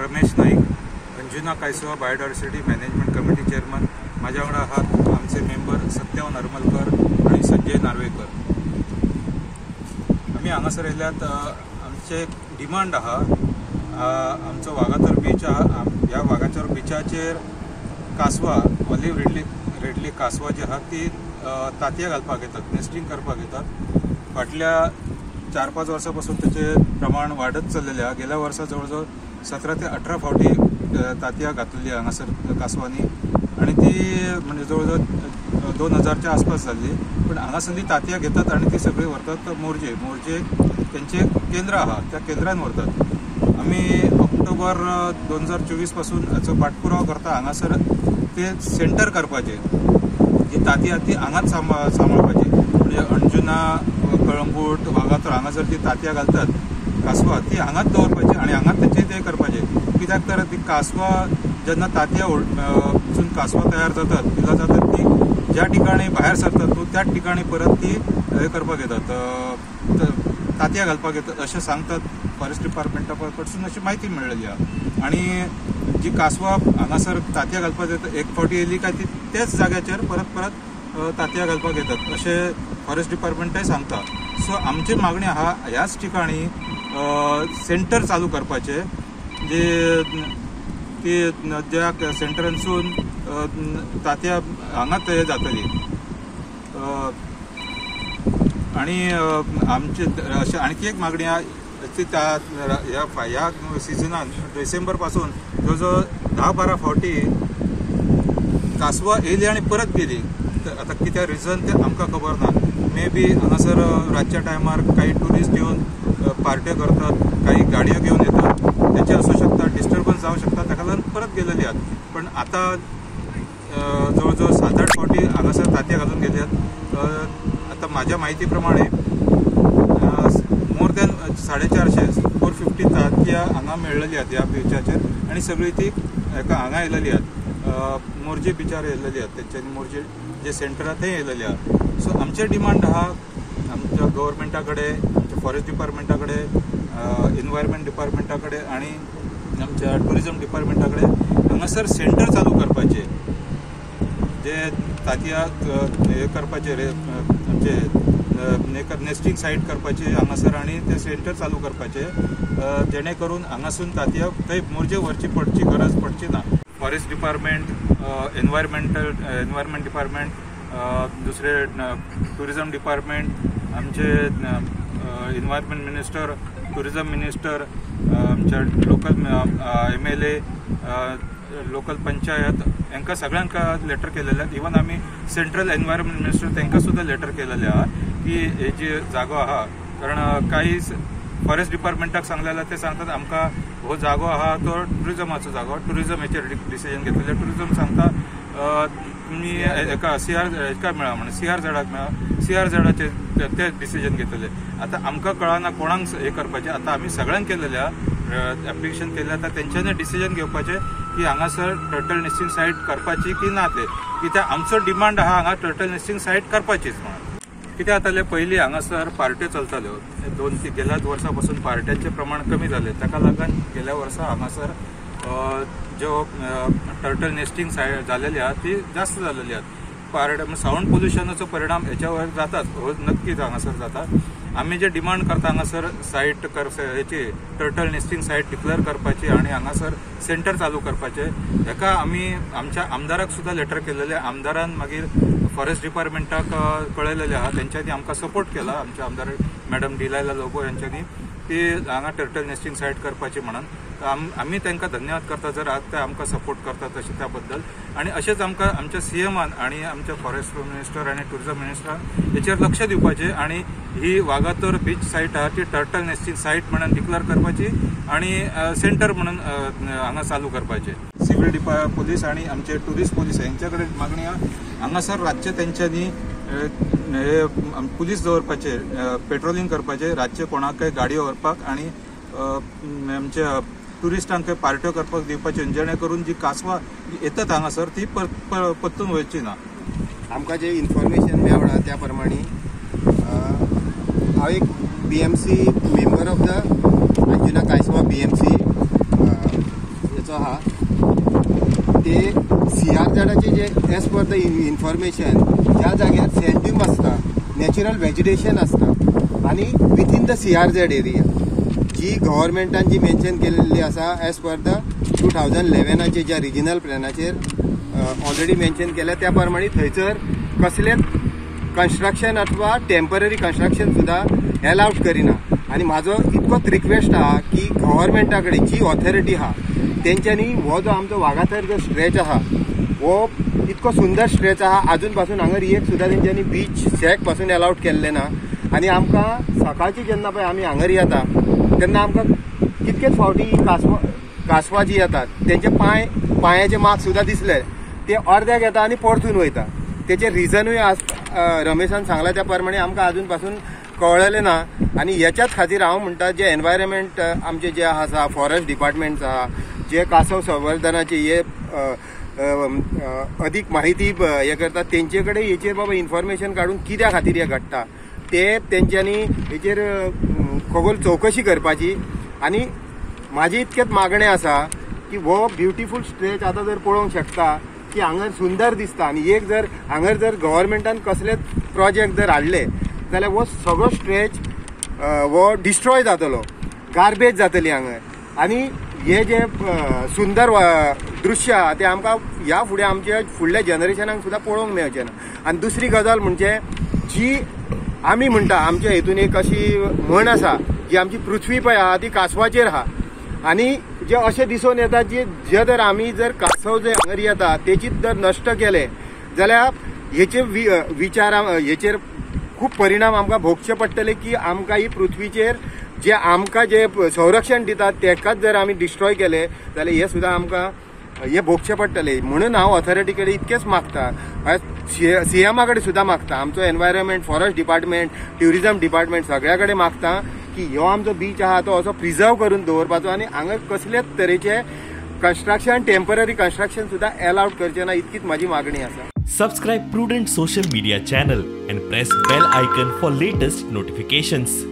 Ramesh Naik, Anjuna Caisua biodiversity management committee chairman. माझ्या वांगडा आहात आमचे मेंबर सत्यवान हरमलकर आणि संजय नार्वेकर. आम्ही हांगासर येयल्यात. आमचे डिमांड आहा आमचो वागातोर बीच आहा. ह्या वागातोर बीचाचेर कासवा ऑलिव्ह रेडली कासवा जी आहा ती तांतयां घालपाक येतात, नेस्टिंग करपाक येतात. फाटल्या 4-5 वर्सांपासून त्याचे प्रमाण वाढत चल्लेले आहा. गेल्या वर्सा जवळजवळ 17 ते 18 फावटी तांतयां घातलेली हांगासर कासवांनी आणि ती म्हणजे जवळजवळ 2000च्या आसपास जाल्ली. पण हांगासरली तांतयां घेतात आणि ती सगळी व्हरतात मोरजे त्यांचे केंद्र आहा, त्या केंद्रान व्हरतात. आम्ही ऑक्टोबर 2024 पासून हाचो पाठपुरावो करता. हांगासर ते सेंटर करपाचे, जी तांतयां ती हांगाच सांबाळपाची. म्हणजे अंजुना, कळंगूट, वागातोर हांगासर जी तांतयां घालतात कासवा ती हांगाच दवरपाची आणि हांगाच तेचे ते करपाचे. कित्याक तर ती कासवा जेन्ना तांतयां कासवा तयार जातात, पिलां जातात, ती ज्या ठिकाणी भायर सरतात त्याच ठिकाणी परत ती हे करपाक येतात, तांतयां घालपाक येतात अशें सांगतात. फॉरेस्ट डिपार्टमेंटा कडसून अशी माहिती मेळ्ळेली आहा. आणि जी कासवा हांगासर तांतयां घालपाक येतात, एक फावटी येयली काय ती त्याच जाग्याचेर परत तांतयां घालपाक येतात अशें फॉरेस्ट डिपार्टमेंटाय सांगता. सो आमची मागणी आहा ह्याच ठिकाणी सेंटर चालू करपाचे, जे की ज्या सेंटरांसून तांतयां हांगाच हे जातली. आणि आमची अशें आणखी एक मागणी आहा ती ह्या सिजनान डिसेंबर पासून जवळजवळ 10-12 फावटी कासवा येयली आणि परत गेली. आता कित्या रिझन ते आमकां खबर ना. मे बी हांगासर रातच्या टायमार काही टुरिस्ट येवन पार्ट्यो करतात, काही गाडयो घेवन येतात, त्याचे असू शकता, डिस्टर्बन्स जावं शकता, ताका लागून परत गेलेले आहात. पण आता जवळजवळ 7-8 फावटी हांगासर तांतयां घालून गेले आहेत. आता माझ्या माहिती प्रमाणे मोर दॅन 450 तांतयां हांगा मेळ्ळेली आहेत ह्या बिचाचेर आणि सगळी ती हांगा येयलेली आहेत, मोरजे बिचार येयलेली आहेत. तेंच्यांनी मोरजे जे सेंटर आहा थंय येयलेले आहात. सो आमचे डिमांड आहा आमच्या गव्हर्मेंटा कडेन, आमच्या फॉरेस्ट डिपार्टमेंटा कडेन, एनवायरमेंट डिपार्टमेंटा कडेन आणि आमच्या टुरिझम डिपार्टमेंटा कडेन हांगासर सेंटर चालू करपाचे, जे तांतयां हे करपाचे म्हणजे नेस्टिंग सायट करपाचे हांगासर आणि ते सेंटर चालू करपाचे, जेणे करून हांगासून तांतयां थंय मोरजे व्हरची पडची गरज पडची ना. फॉरेस्ट डिपार्टमेंट, एनवायरमेंट डिपार्टमेंट, दुसरे टुरिझम डिपार्टमेंट, आमचे एनवायरमेंट मिनिस्टर, टुरिझम मिनिस्टर, आमच्या लोकल MLA, लोकल पंचायत हांकां सगळ्यांक लेटर केलेले आहेत. इवन आमी सेंट्रल एनवायरमेंट मिनिस्टर तांकां सुद्दां लेटर केलेले आहा की हे जी जागो आहा, कारण काही फॉरेस्ट डिपार्टमेंटाक सांगलेले ते सांगतात आमकां हो जागो आहा तो टुरिझमाचो जागो, टुरिझम हेचेर डिसिजन घेतलेले. टुरिझम सांगता तुमी हेका हेका मेळा म्हणून CRZाक मेळा, CRZाचे ते डिसिजन घेतलेले. आता आमकां कळना कोणाक हे करपाचें. आता आमी सगळ्यांक केलेले आहा, एप्लिकेशन केलें. आता तेंच्यांनी डिसिजन घेवपाचें की हांगासर टर्टल नेस्टिंग सायट करपाची की ना ते. कित्याक आमचो डिमांड आहा हांगा टर्टल नेस्टिंग सायट करपाचीच म्हणून. कित्याक जातालें पयलीं हांगासर पार्ट्यो चलताल्यो. 2-3 गेल्या वर्सां पार्ट्यांचें प्रमाण कमी जालें. ताका लागून गेल्या वर्सा हांगासर ज्यो टर्टल नेस्टिंग सायट जालेली आहा ती जास्त जालेली आहात. साऊंड पोल्युशनाचो परिणाम हेच्यावर जातात, हो नक्कीच हांगासर जाता. आमी जे डिमांड करता हांगासर सायट हेची टर्टल नेस्टिंग सायट डिक्लेअर करपाची आणि हांगासर सेंटर चालू करपाचे. हेका आमी आमच्या आमदाराक सुद्दां लेटर केलेले. आमदारान मागीर फॉरेस्ट डिपार्टमेंटाक कळयलेले आहा, तेंच्यांनी आमकां सपोर्ट केला. आमच्या आमदार मॅडम डिलायला लोबो यांच्यांनी ती हांगा टर्टल नेस्टिंग सायट करपाची म्हणून. आमी तांकां धन्यवाद करता जर आज ते आमकां सपोर्ट करतात तशें त्या बद्दल. आणि अशेंच आमकां आमच्या CMान आणि आमच्या फॉरेस्ट मिनिस्टर आणि टुरिझम मिनिस्टरान हेचेर लक्ष दिवपाचें आणि ही वागातोर बीच सायट आहा ती टर्टल नेस्टिंग सायट म्हणून डिक्लेअर करपाची आणि सेंटर म्हणून हांगा चालू करपाचे. सिव्हिल पोलीस आणि आमचे टुरिस्ट पोलीस यांच्या कडेन मागणी आहा हांगासर रातचे तेंच्यांनी पुलीस दवरपाचे, पेट्रोलिंग करपाचे, रातचे कोणाकय गाडयो व्हरपाक आणि आमच्या टुरिस्टांक पार्ट्यो करपाक दिवपाचे, जेणे करून जी कासवा येतात हांगासर ती परतून वयची ना. आमकां जे इन्फॉर्मेशन मेळ्ळा त्या प्रमाणे हांव एक BMC member of the Anjuna Caisua BMC जावपाचो आहा ते CRZ जे एज पर द इन्फॉर्मेशन ज्या जाग्यार सँड आसता नॅचरल व्हेजिटेशन आसता आनी विथीन द CRZ एरिया जी गव्हर्मेंटान जी मेन्शन केलेली आसा एज पर द 2011 ज्या रिजनल प्लॅनाचेर ऑलरेडी मेन्शन केल्या त्या प्रमाणे थंयसर कसलेच कन्स्ट्रक्शन अथवा टेम्पररी कन्स्ट्रक्शन सुद्धा अलाउड करिना आणि माझो इतकोच रिक्वेस्ट आहा की गव्हर्मेंटा कडेन जी ऑथॉरिटी आहा तेंच्यांनी हो जो आमचो वागातर जो स्ट्रेच आहा वो इतको सुंदर स्ट्रेच आहा अजून पासून हांगर एक सुद्धा तेंच्यांनी बीच सॅक पासून अलाउड केल्ले ना आणि आमकां सकाळची जेन्ना पळय आमी हांगर येता तेन्ना आमकां कितकेच फावटी कासवां जी येतात तेंचे पांयाचे मार्क सुद्धा दिसले ते अर्द्याक येता आनी परतून वयता तेचे रिजनूय रमेशान सांगला त्या प्रमाणे आमकां अजून पासून कळलें ना आणि याच्याच खातीर हांव म्हणटा जे एनवायरमेंट आमचे जे आसा फॉरेस्ट डिपार्टमेंट्स आहा जे कासव संवर्धनाचे हे अधिक माहिती हे करतात तेंचे कडेन हेचेर बाबा इन्फॉर्मेशन काडून कित्या खातीर हे घडटा ते तेंच्यांनी हेचेर खगोल चौकशी करपाची आणि माझे इतकेच मागणें आसा की हो ब्युटिफूल स्ट्रेच आतां जर पळोवंक शकता की हांगर सुंदर दिसता आणि एक जर हांगर जर गव्हर्मेंटान कसलेच प्रोजेक्ट जर हाडले जाल्यार हो सगळो स्ट्रेच वो डिस्ट्रॉय जातलो गार्बेज जातली हांगर आणि हे जे सुंदर दृश्य आहा ते आमकां ह्या फुडें आमच्या फुडल्या जनरेशनाक सुद्धा पळोवंक मेळचें ना आणि दुसरी गजाल म्हणजे जी आमी म्हणटा आमच्या हेतून एक अशी म्हण आसा जी आमची पृथ्वी पळय आहा ती कासवाचेर आहा आणि जे अशें दिसून येता जे जर आमी जर कासव जे हांगर येता तेचीच जर नश्ट केले जाल्यार हेचे विचार हेचेर खूप परिणाम आमकां भोगचे पडटले की आमकां ही पृथ्वीचेर जे आमकां जे संरक्षण दितात तेकाच जर आमी डिस्ट्रॉय केले जाल्यार हे सुद्दां आमकां हे भोगचे पडटले म्हणून हांव ऑथॉरिटी कडेन इतकेच मागता CMA कडेन सुद्दां मागता आमचो environment forest department tourism department सगळ्या कडेन मागता की हो आमचो बीच आहा तो असो प्रिजर्व करून दवरपाचो आणि हांगा कसलेच तरेचे कंस्ट्रक्शन टेम्पररी कंस्ट्रक्शन सुद्धा अलाउड करचे ना इतकीच माझी मागणी आसा. Subscribe Prudent social media channel and press bell icon for latest notifications.